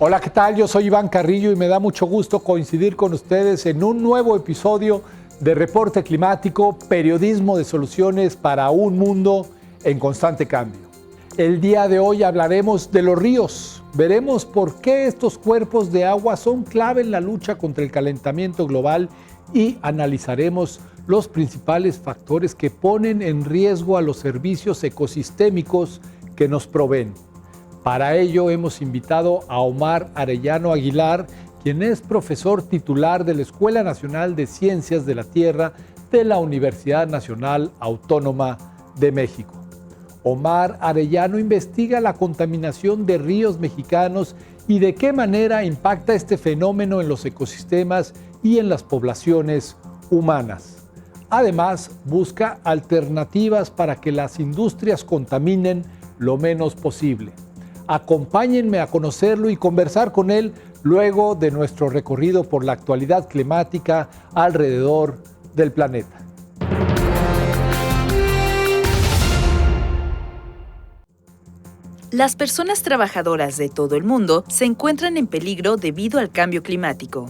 Hola, ¿qué tal? Yo soy Iván Carrillo y me da mucho gusto coincidir con ustedes en un nuevo episodio de Reporte Climático, periodismo de soluciones para un mundo en constante cambio. El día de hoy hablaremos de los ríos. Veremos por qué estos cuerpos de agua son clave en la lucha contra el calentamiento global y analizaremos los principales factores que ponen en riesgo a los servicios ecosistémicos que nos proveen. Para ello hemos invitado a Omar Arellano Aguilar, quien es profesor titular de la Escuela Nacional de Ciencias de la Tierra de la Universidad Nacional Autónoma de México. Omar Arellano investiga la contaminación de ríos mexicanos y de qué manera impacta este fenómeno en los ecosistemas y en las poblaciones humanas. Además, busca alternativas para que las industrias contaminen lo menos posible. Acompáñenme a conocerlo y conversar con él luego de nuestro recorrido por la actualidad climática alrededor del planeta. Las personas trabajadoras de todo el mundo se encuentran en peligro debido al cambio climático.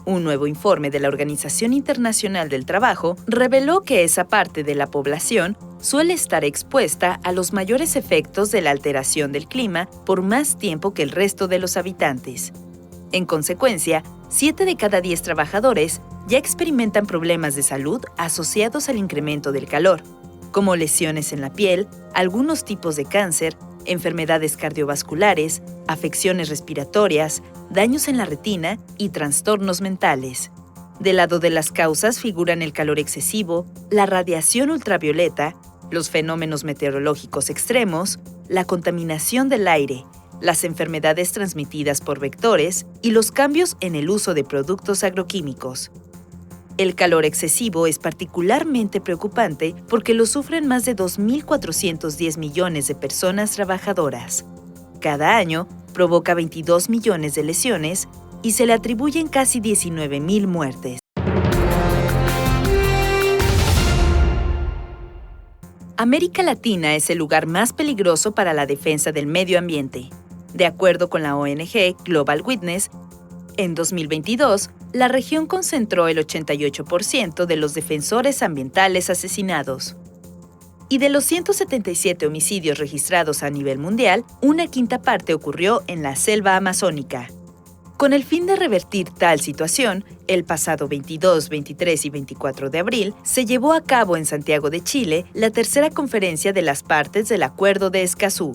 Un nuevo informe de la Organización Internacional del Trabajo reveló que esa parte de la población suele estar expuesta a los mayores efectos de la alteración del clima por más tiempo que el resto de los habitantes. En consecuencia, 7 de cada 10 trabajadores ya experimentan problemas de salud asociados al incremento del calor, como lesiones en la piel, algunos tipos de cáncer, enfermedades cardiovasculares, afecciones respiratorias, daños en la retina y trastornos mentales. Del lado de las causas figuran el calor excesivo, la radiación ultravioleta, los fenómenos meteorológicos extremos, la contaminación del aire, las enfermedades transmitidas por vectores y los cambios en el uso de productos agroquímicos. El calor excesivo es particularmente preocupante porque lo sufren más de 2.410 millones de personas trabajadoras. Cada año provoca 22 millones de lesiones y se le atribuyen casi 19.000 muertes. América Latina es el lugar más peligroso para la defensa del medio ambiente. De acuerdo con la ONG Global Witness, en 2022, la región concentró el 88% de los defensores ambientales asesinados. Y de los 177 homicidios registrados a nivel mundial, una quinta parte ocurrió en la selva amazónica. Con el fin de revertir tal situación, el pasado 22, 23 y 24 de abril se llevó a cabo en Santiago de Chile la tercera conferencia de las partes del Acuerdo de Escazú.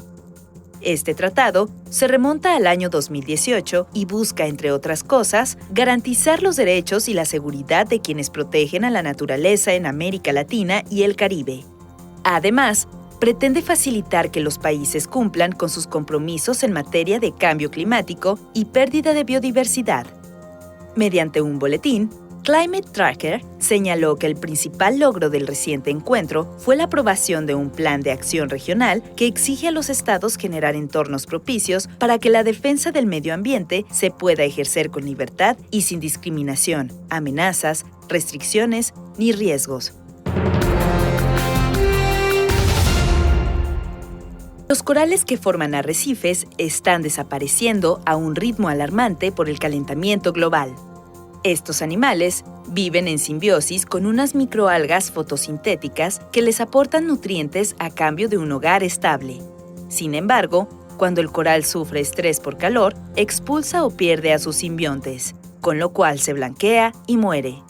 Este tratado se remonta al año 2018 y busca, entre otras cosas, garantizar los derechos y la seguridad de quienes protegen a la naturaleza en América Latina y el Caribe. Además, pretende facilitar que los países cumplan con sus compromisos en materia de cambio climático y pérdida de biodiversidad. Mediante un boletín, Climate Tracker señaló que el principal logro del reciente encuentro fue la aprobación de un plan de acción regional que exige a los estados generar entornos propicios para que la defensa del medio ambiente se pueda ejercer con libertad y sin discriminación, amenazas, restricciones ni riesgos. Los corales que forman arrecifes están desapareciendo a un ritmo alarmante por el calentamiento global. Estos animales viven en simbiosis con unas microalgas fotosintéticas que les aportan nutrientes a cambio de un hogar estable. Sin embargo, cuando el coral sufre estrés por calor, expulsa o pierde a sus simbiontes, con lo cual se blanquea y muere.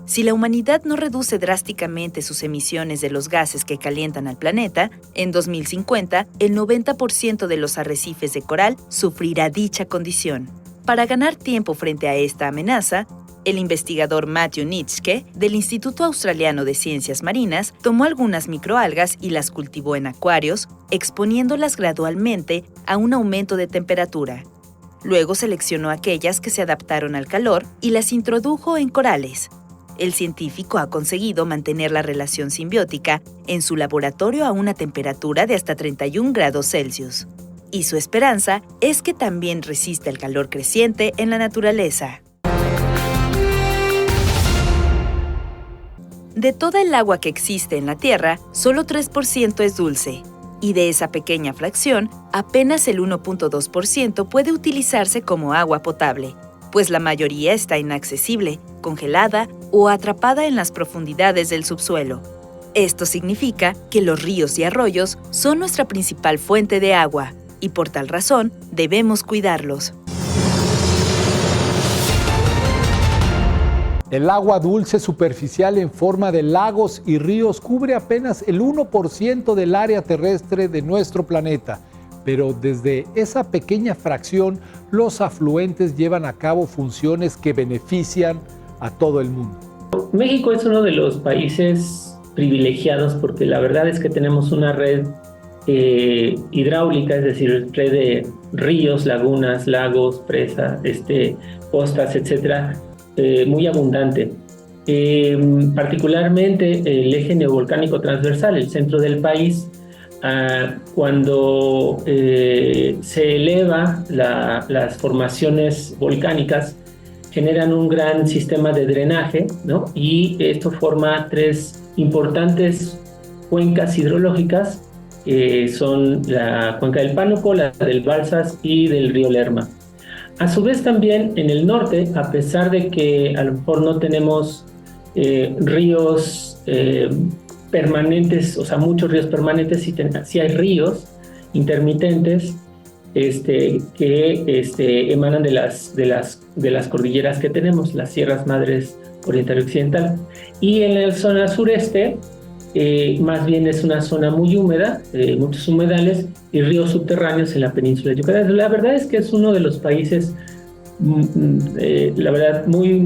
Si la humanidad no reduce drásticamente sus emisiones de los gases que calientan al planeta, en 2050 el 90% de los arrecifes de coral sufrirá dicha condición. Para ganar tiempo frente a esta amenaza, el investigador Matthew Nitschke, del Instituto Australiano de Ciencias Marinas, tomó algunas microalgas y las cultivó en acuarios, exponiéndolas gradualmente a un aumento de temperatura. Luego seleccionó aquellas que se adaptaron al calor y las introdujo en corales. El científico ha conseguido mantener la relación simbiótica en su laboratorio a una temperatura de hasta 31 grados Celsius. Y su esperanza es que también resista el calor creciente en la naturaleza. De toda el agua que existe en la Tierra, solo 3% es dulce. Y de esa pequeña fracción, apenas el 1.2% puede utilizarse como agua potable, pues la mayoría está inaccesible, congelada o atrapada en las profundidades del subsuelo. Esto significa que los ríos y arroyos son nuestra principal fuente de agua, y por tal razón debemos cuidarlos. El agua dulce superficial en forma de lagos y ríos cubre apenas el 1% del área terrestre de nuestro planeta, pero desde esa pequeña fracción los afluentes llevan a cabo funciones que benefician a todo el mundo. México es uno de los países privilegiados porque la verdad es que tenemos una red hidráulica, es decir, red de ríos, lagunas, lagos, presas, costas, etcétera, muy abundante. Particularmente el eje neovolcánico transversal, el centro del país, cuando se eleva las formaciones volcánicas, generan un gran sistema de drenaje, ¿no? Y esto forma tres importantes cuencas hidrológicas, son la cuenca del Pánuco, la del Balsas y del río Lerma. A su vez también en el norte, a pesar de que a lo mejor no tenemos ríos permanentes, o sea, muchos ríos permanentes, sí hay ríos intermitentes que emanan de las cordilleras que tenemos, las Sierras Madres Oriental y Occidental. Y en la zona sureste, más bien es una zona muy húmeda, muchos humedales y ríos subterráneos en la península de Yucatán. La verdad es que es uno de los países, la verdad, muy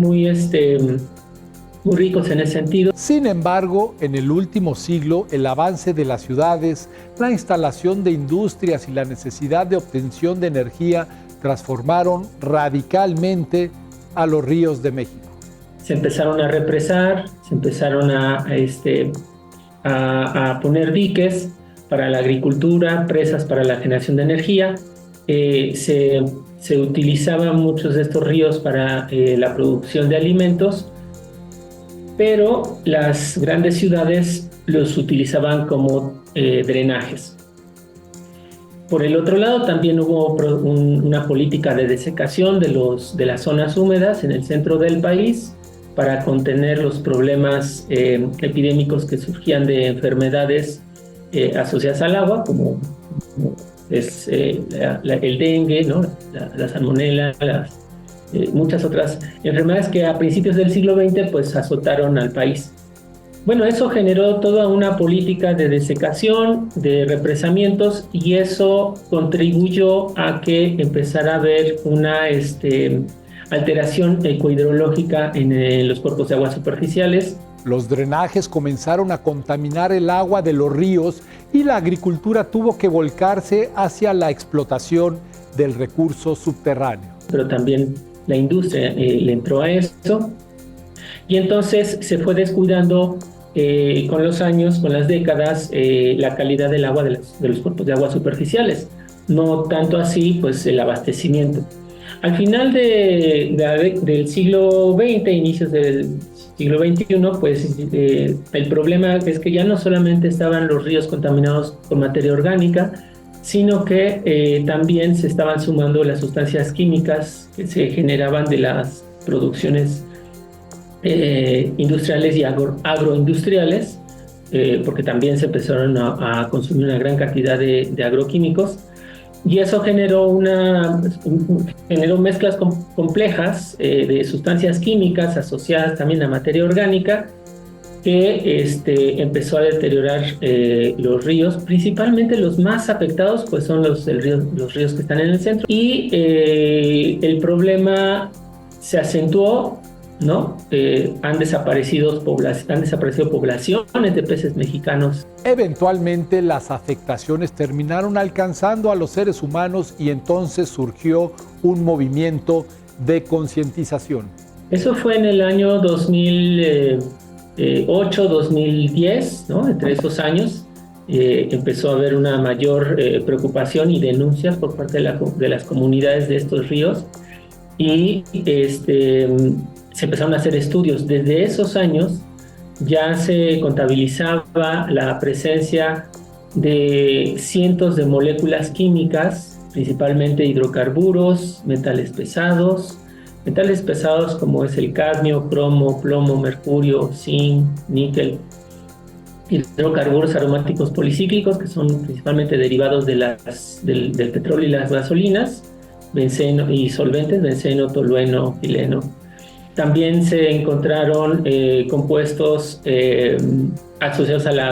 ricos en ese sentido. Sin embargo, en el último siglo, el avance de las ciudades, la instalación de industrias y la necesidad de obtención de energía transformaron radicalmente a los ríos de México. Se empezaron a represar, se empezaron a poner diques para la agricultura, presas para la generación de energía. Se utilizaban muchos de estos ríos para la producción de alimentos, pero las grandes ciudades los utilizaban como drenajes. Por el otro lado, también hubo una política de desecación de las zonas húmedas en el centro del país para contener los problemas epidémicos que surgían de enfermedades asociadas al agua, como es el dengue, ¿no? la salmonela, muchas otras enfermedades que a principios del siglo XX pues azotaron al país. Bueno, eso generó toda una política de desecación, de represamientos, y eso contribuyó a que empezara a haber una alteración ecohidrológica en los cuerpos de agua superficiales. Los drenajes comenzaron a contaminar el agua de los ríos y la agricultura tuvo que volcarse hacia la explotación del recurso subterráneo. Pero también la industria le entró a esto, y entonces se fue descuidando con los años, con las décadas, la calidad del agua de los cuerpos de agua superficiales. No tanto así, pues, el abastecimiento. Al final del siglo XX, inicios del siglo XXI, pues el problema es que ya no solamente estaban los ríos contaminados con materia orgánica, sino que también se estaban sumando las sustancias químicas que se generaban de las producciones industriales y agroindustriales, porque también se empezaron a consumir una gran cantidad de agroquímicos, y eso generó mezclas complejas de sustancias químicas asociadas también a materia orgánica, que empezó a deteriorar los ríos. Principalmente los más afectados pues son los ríos que están en el centro, y el problema se acentuó, ¿no? Han desaparecido poblaciones de peces mexicanos. Eventualmente las afectaciones terminaron alcanzando a los seres humanos y entonces surgió un movimiento de concientización. Eso fue en el año 2008, 2010, ¿no? Entre esos años empezó a haber una mayor preocupación y denuncias por parte de las comunidades de estos ríos, y se empezaron a hacer estudios. Desde esos años ya se contabilizaba la presencia de cientos de moléculas químicas, principalmente hidrocarburos, metales pesados como es el cadmio, cromo, plomo, mercurio, zinc, níquel, hidrocarburos aromáticos policíclicos, que son principalmente derivados del petróleo y las gasolinas, benceno y solventes, benceno, tolueno, xileno. También se encontraron compuestos asociados a la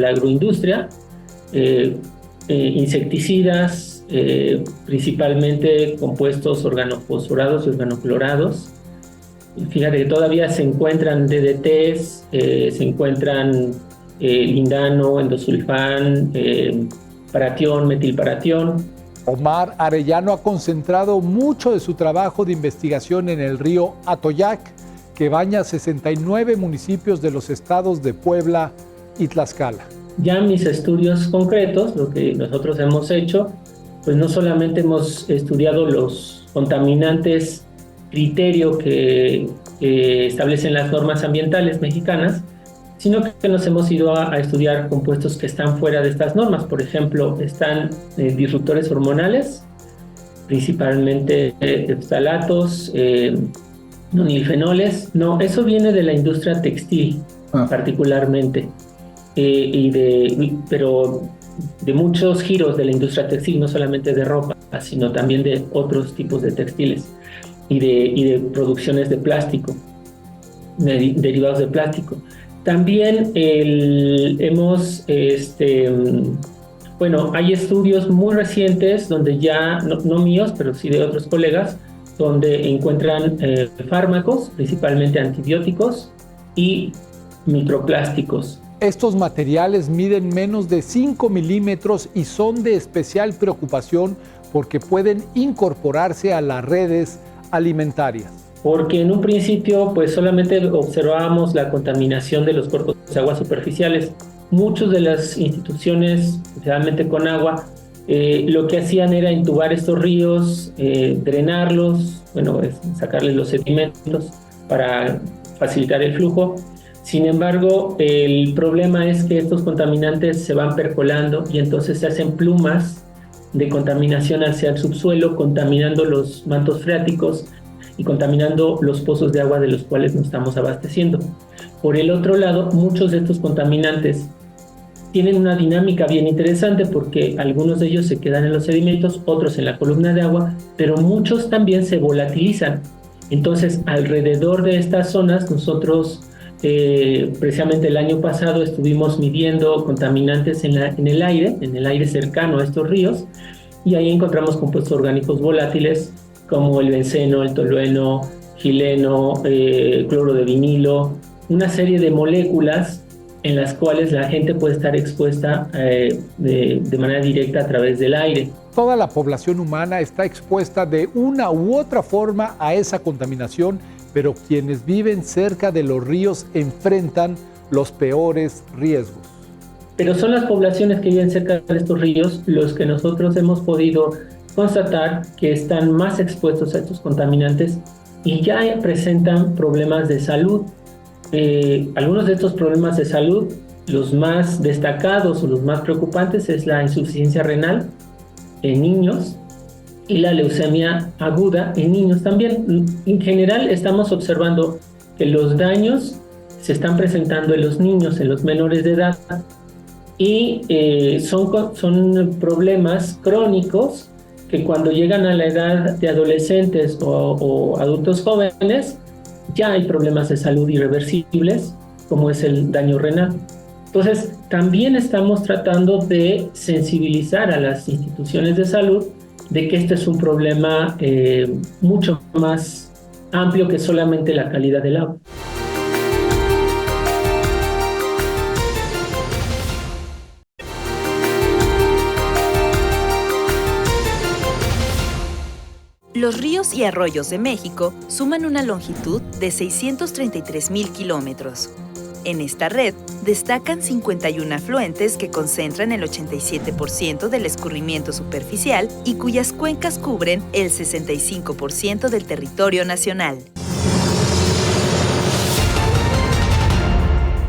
agroindustria, insecticidas, principalmente compuestos organofosforados y organoclorados. Fíjate que todavía se encuentran DDTs, se encuentran lindano, endosulfán, paratión, metilparatión. Omar Arellano ha concentrado mucho de su trabajo de investigación en el río Atoyac, que baña 69 municipios de los estados de Puebla y Tlaxcala. Ya mis estudios concretos, lo que nosotros hemos hecho, pues no solamente hemos estudiado los contaminantes criterio que establecen las normas ambientales mexicanas, sino que nos hemos ido a estudiar compuestos que están fuera de estas normas. Por ejemplo, están disruptores hormonales, principalmente ftalatos, nonilfenoles. No, eso viene de la industria textil, particularmente, pero de muchos giros de la industria textil, no solamente de ropa, sino también de otros tipos de textiles y de producciones de plástico, derivados de plástico. También hay estudios muy recientes donde ya, no míos, pero sí de otros colegas, donde encuentran fármacos, principalmente antibióticos y microplásticos. Estos materiales miden menos de 5 milímetros y son de especial preocupación porque pueden incorporarse a las redes alimentarias. Porque en un principio pues solamente observábamos la contaminación de los cuerpos de agua superficiales. Muchas de las instituciones, especialmente con agua, lo que hacían era intubar estos ríos, drenarlos, sacarles los sedimentos para facilitar el flujo. Sin embargo, el problema es que estos contaminantes se van percolando y entonces se hacen plumas de contaminación hacia el subsuelo, contaminando los mantos freáticos y contaminando los pozos de agua de los cuales nos estamos abasteciendo. Por el otro lado, muchos de estos contaminantes tienen una dinámica bien interesante porque algunos de ellos se quedan en los sedimentos, otros en la columna de agua, pero muchos también se volatilizan. Entonces, alrededor de estas zonas, nosotros precisamente el año pasado estuvimos midiendo contaminantes en el aire cercano a estos ríos, y ahí encontramos compuestos orgánicos volátiles como el benceno, el tolueno, xileno, cloro de vinilo, una serie de moléculas en las cuales la gente puede estar expuesta de manera directa a través del aire. Toda la población humana está expuesta de una u otra forma a esa contaminación, pero quienes viven cerca de los ríos enfrentan los peores riesgos. Pero son las poblaciones que viven cerca de estos ríos los que nosotros hemos podido constatar que están más expuestos a estos contaminantes y ya presentan problemas de salud. Algunos de estos problemas de salud, los más destacados o los más preocupantes, es la insuficiencia renal en niños y la leucemia aguda en niños también. En general estamos observando que los daños se están presentando en los niños, en los menores de edad, y son problemas crónicos que cuando llegan a la edad de adolescentes o adultos jóvenes, ya hay problemas de salud irreversibles, como es el daño renal. Entonces, también estamos tratando de sensibilizar a las instituciones de salud de que este es un problema mucho más amplio que solamente la calidad del agua. Los ríos y arroyos de México suman una longitud de 633,000 kilómetros. En esta red destacan 51 afluentes que concentran el 87% del escurrimiento superficial y cuyas cuencas cubren el 65% del territorio nacional.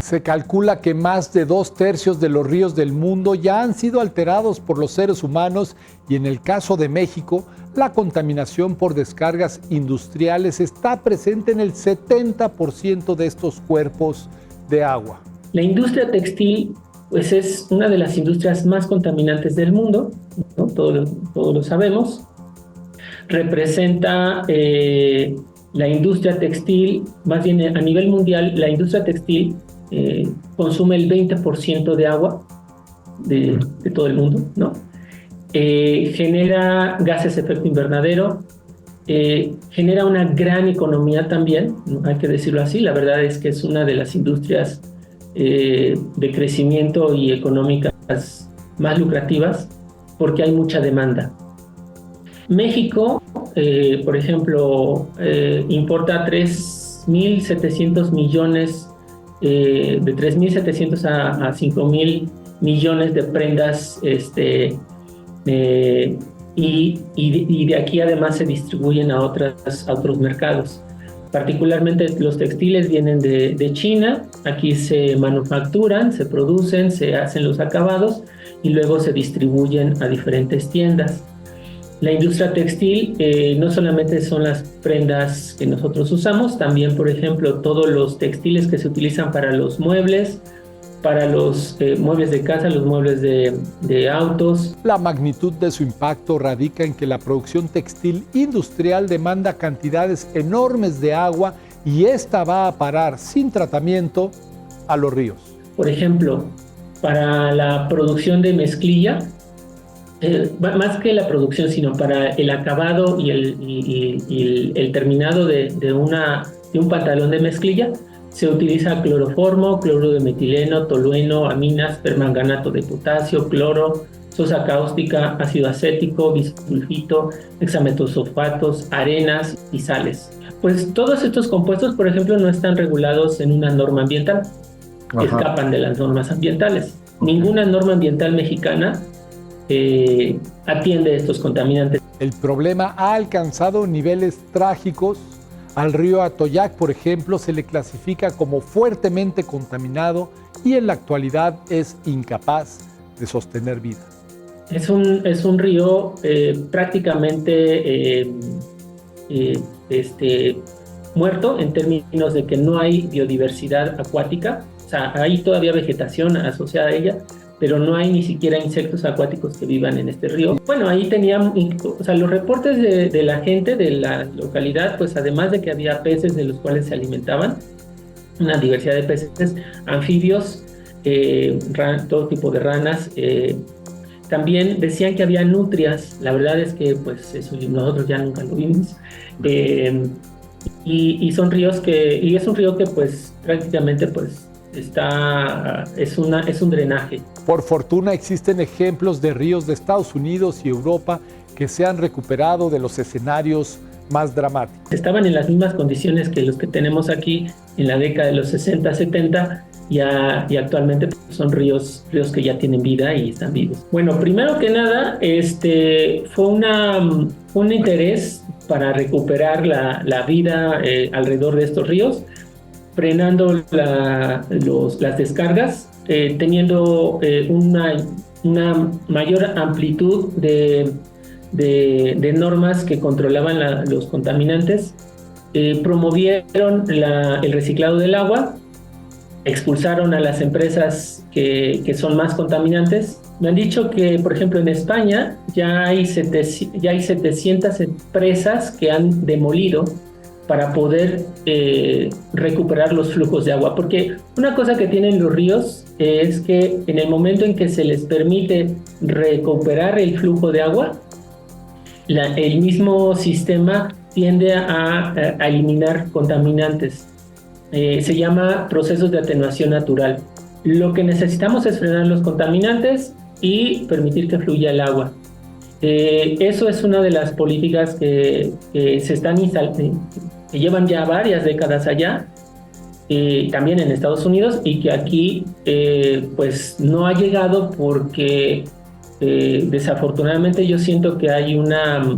Se calcula que más de 2/3 de los ríos del mundo ya han sido alterados por los seres humanos y en el caso de México, la contaminación por descargas industriales está presente en el 70% de estos cuerpos de agua. La industria textil pues es una de las industrias más contaminantes del mundo, ¿no? Todos lo sabemos. Representa la industria textil, más bien a nivel mundial, la industria textil consume el 20% de agua de todo el mundo, ¿no? Genera gases de efecto invernadero, genera una gran economía también, ¿no? Hay que decirlo así. La verdad es que es una de las industrias de crecimiento y económicas más lucrativas porque hay mucha demanda. México, por ejemplo, importa 3.700 millones, de 3.700 a 5.000 millones de prendas, y de aquí además se distribuyen a otros mercados. Particularmente los textiles vienen de China, aquí se manufacturan, se producen, se hacen los acabados y luego se distribuyen a diferentes tiendas. La industria textil no solamente son las prendas que nosotros usamos, también, por ejemplo, todos los textiles que se utilizan para los muebles, para los muebles de casa, los muebles de autos. La magnitud de su impacto radica en que la producción textil industrial demanda cantidades enormes de agua y esta va a parar sin tratamiento a los ríos. Por ejemplo, para la producción de mezclilla, más que la producción, sino para el acabado y el terminado de un pantalón de mezclilla, se utiliza cloroformo, cloro de metileno, tolueno, aminas, permanganato de potasio, cloro, sosa cáustica, ácido acético, bisulfito, hexametosulfatos, arenas y sales. Pues todos estos compuestos, por ejemplo, no están regulados en una norma ambiental. Ajá. Escapan de las normas ambientales. Ninguna norma ambiental mexicana atiende estos contaminantes. El problema ha alcanzado niveles trágicos. Al río Atoyac, por ejemplo, se le clasifica como fuertemente contaminado y en la actualidad es incapaz de sostener vida. Es un río prácticamente muerto en términos de que no hay biodiversidad acuática. O sea, hay todavía vegetación asociada a ella, pero no hay ni siquiera insectos acuáticos que vivan en este río. Bueno, ahí tenían, o sea, los reportes de la gente de la localidad, pues además de que había peces de los cuales se alimentaban, una diversidad de peces, anfibios, todo tipo de ranas, también decían que había nutrias. La verdad es que pues eso nosotros ya nunca lo vimos, y son ríos y es un río que pues prácticamente pues es un drenaje. Por fortuna existen ejemplos de ríos de Estados Unidos y Europa que se han recuperado de los escenarios más dramáticos. Estaban en las mismas condiciones que los que tenemos aquí en la década de los 60, 70 y actualmente son ríos que ya tienen vida y están vivos. Bueno, primero que nada, fue un interés para recuperar la vida alrededor de estos ríos, frenando las descargas, teniendo una mayor amplitud de normas que controlaban los contaminantes, promovieron el reciclado del agua, expulsaron a las empresas que son más contaminantes. Me han dicho que, por ejemplo, en España ya hay 700 empresas que han demolido para poder recuperar los flujos de agua. Porque una cosa que tienen los ríos es que en el momento en que se les permite recuperar el flujo de agua, el mismo sistema tiende a eliminar contaminantes. Se llama procesos de atenuación natural. Lo que necesitamos es frenar los contaminantes y permitir que fluya el agua. Eso es una de las políticas que se están que llevan ya varias décadas allá, también en Estados Unidos, y que aquí pues no ha llegado porque desafortunadamente yo siento que hay una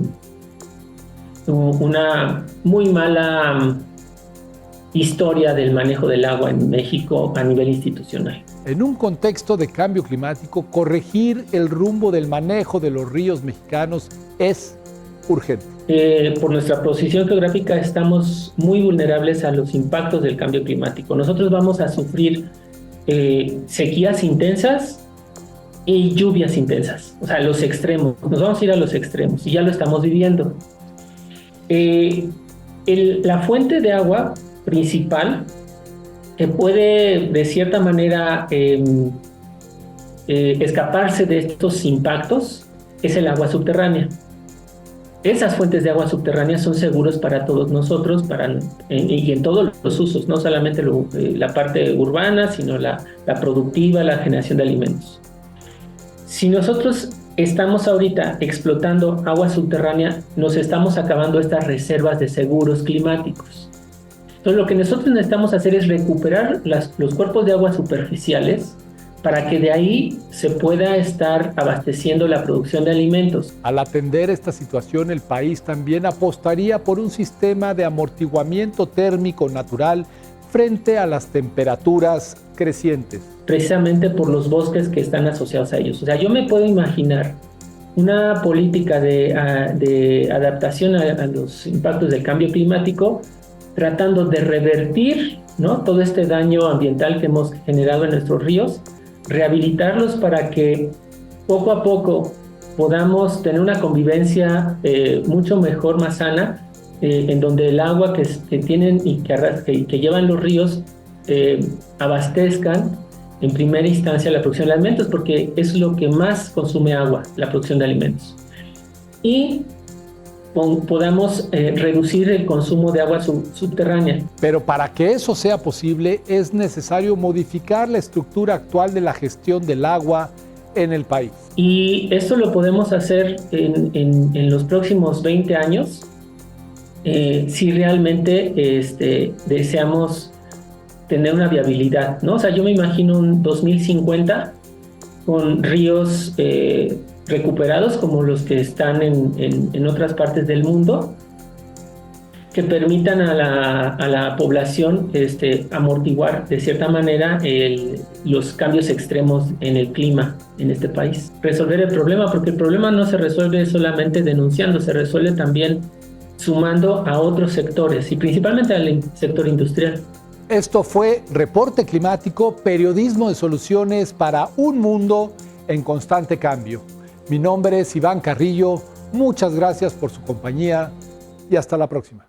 muy mala historia del manejo del agua en México a nivel institucional. En un contexto de cambio climático, corregir el rumbo del manejo de los ríos mexicanos es urgente. Por nuestra posición geográfica estamos muy vulnerables a los impactos del cambio climático. Nosotros vamos a sufrir sequías intensas y lluvias intensas, o sea, los extremos. Nos vamos a ir a los extremos y ya lo estamos viviendo. La fuente de agua principal que puede de cierta manera escaparse de estos impactos es el agua subterránea. Esas fuentes de agua subterránea son seguros para todos nosotros y en todos los usos, no solamente la parte urbana, sino la productiva, la generación de alimentos. Si nosotros estamos ahorita explotando agua subterránea, nos estamos acabando estas reservas de seguros climáticos. Entonces, lo que nosotros necesitamos hacer es recuperar los cuerpos de agua superficiales para que de ahí se pueda estar abasteciendo la producción de alimentos. Al atender esta situación, el país también apostaría por un sistema de amortiguamiento térmico natural frente a las temperaturas crecientes. Precisamente por los bosques que están asociados a ellos. O sea, yo me puedo imaginar una política de adaptación a los impactos del cambio climático, tratando de revertir, ¿no?, todo este daño ambiental que hemos generado en nuestros ríos, rehabilitarlos para que poco a poco podamos tener una convivencia mucho mejor, más sana, en donde el agua que tienen y que llevan los ríos abastezcan en primera instancia la producción de alimentos, porque es lo que más consume agua, la producción de alimentos. Y podamos reducir el consumo de agua subterránea. Pero para que eso sea posible es necesario modificar la estructura actual de la gestión del agua en el país. Y esto lo podemos hacer en los próximos 20 años si realmente deseamos tener una viabilidad, ¿no? O sea, yo me imagino un 2050 con ríos recuperados como los que están en otras partes del mundo, que permitan a la población amortiguar de cierta manera los cambios extremos en el clima en este país. Resolver el problema, porque el problema no se resuelve solamente denunciando, se resuelve también sumando a otros sectores y principalmente al sector industrial. Esto fue Reporte Climático, periodismo de soluciones para un mundo en constante cambio. Mi nombre es Iván Carrillo, muchas gracias por su compañía y hasta la próxima.